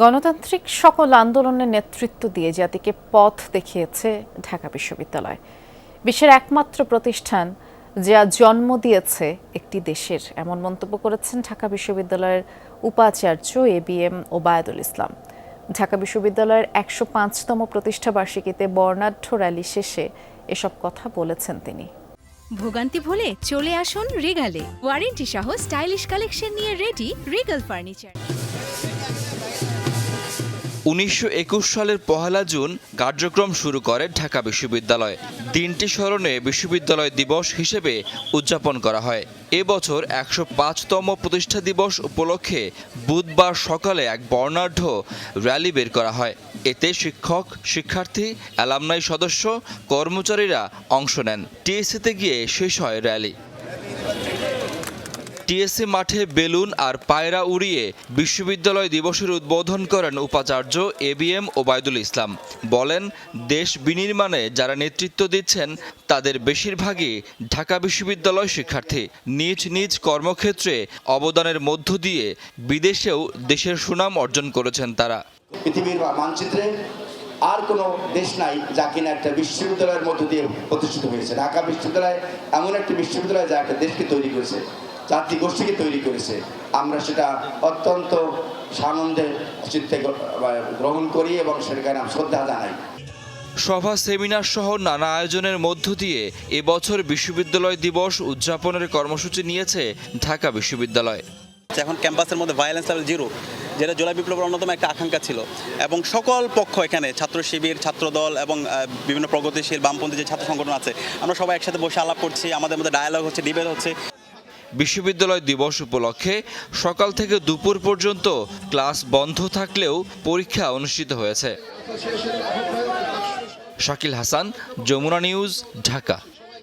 গণতান্ত্রিক সকল আন্দোলনের নেতৃত্ব দিয়ে জাতিকে পথ দেখিয়েছে ঢাকা বিশ্ববিদ্যালয়। বিশ্বের একমাত্র প্রতিষ্ঠান যা জন্ম দিয়েছে একটি দেশের, এমন মন্তব্য করেছেন ঢাকা বিশ্ববিদ্যালয়ের উপাচার্য এবিএম ওবায়দুল ইসলাম। ঢাকা বিশ্ববিদ্যালয়ের ১০৫তম প্রতিষ্ঠাবার্ষিকীতে বর্ণাঢ্য র্যালি শেষে এসব কথা বলেছেন তিনি। ভোগান্তি ভুলে চলে আসুন রিগালে, ওয়ারেন্টি সহ স্টাইলিশ কালেকশন নিয়ে রেডি রিগাল ফার্নিচার। ১৯২১ সালের ১ জুন কার্যক্রম শুরু করে ঢাকা বিশ্ববিদ্যালয়। দিনটি স্মরণে বিশ্ববিদ্যালয় দিবস হিসেবে উদযাপন করা হয়। এবছর ১০৫তম প্রতিষ্ঠা দিবস উপলক্ষে বুধবার সকালে এক বর্ণাঢ্য র্যালি বের করা হয়। এতে শিক্ষক, শিক্ষার্থী, অ্যালামনাই সদস্য, কর্মচারীরা অংশ নেন। টিএসসিতে গিয়ে শেষ হয় র্যালি। টিএসসি মাঠে বেলুন আর পায়রা উড়িয়ে বিশ্ববিদ্যালয় দিবসের উদ্বোধন করেন উপাচার্য এবিএম ওবায়দুল ইসলাম। বলেন, দেশ বিনির্মাণে যারা নেতৃত্ব দিচ্ছেন তাদের বেশিরভাগই ঢাকা বিশ্ববিদ্যালয় শিক্ষার্থী। নিজ নিজ কর্মক্ষেত্রে অবদানের মধ্য দিয়ে বিদেশেও দেশের সুনাম অর্জন করেছেন তারা। পৃথিবীর মানচিত্রে আর কোনো দেশ নাই যা কিনা একটা বিশ্ববিদ্যালয়ের মধ্য দিয়ে প্রতিষ্ঠিত হয়েছে। ঢাকা বিশ্ববিদ্যালয় এমন একটি বিশ্ববিদ্যালয় যা একটা দেশকে তৈরি করেছে, জাতিগোষ্ঠীকে তৈরি করেছে। আমরা সেটা অত্যন্ত সানন্দের চিত্তে গ্রহণ করি এবং সেটাকে আমরা শ্রদ্ধা জানাই। সভা, সেমিনার সহ নানা আয়োজনের মধ্য দিয়ে এবছর বিশ্ববিদ্যালয় দিবস উদযাপনের কর্মসূচি নিয়েছে ঢাকা বিশ্ববিদ্যালয়। এখন ক্যাম্পাসের মধ্যে ভায়োলেন্স লেভেল 0, যেটা জুলাই বিপ্লবের অন্যতম একটা আকাঙ্ক্ষা ছিল, এবং সকল পক্ষ এখানে ছাত্র শিবির, ছাত্রদল এবং বিভিন্ন প্রগতিশীল বামপন্থী যে ছাত্র সংগঠন আছে, আমরা সবাই একসাথে বসে আলাপ করছি, আমাদের মধ্যে ডায়ালগ হচ্ছে, ডিবেট হচ্ছে। বিশ্ববিদ্যালয় দিবস উপলক্ষে সকাল থেকে দুপুর পর্যন্ত ক্লাস বন্ধ থাকলেও পরীক্ষা অনুষ্ঠিত হয়েছে। শাকিল হাসান, যমুনা নিউজ, ঢাকা।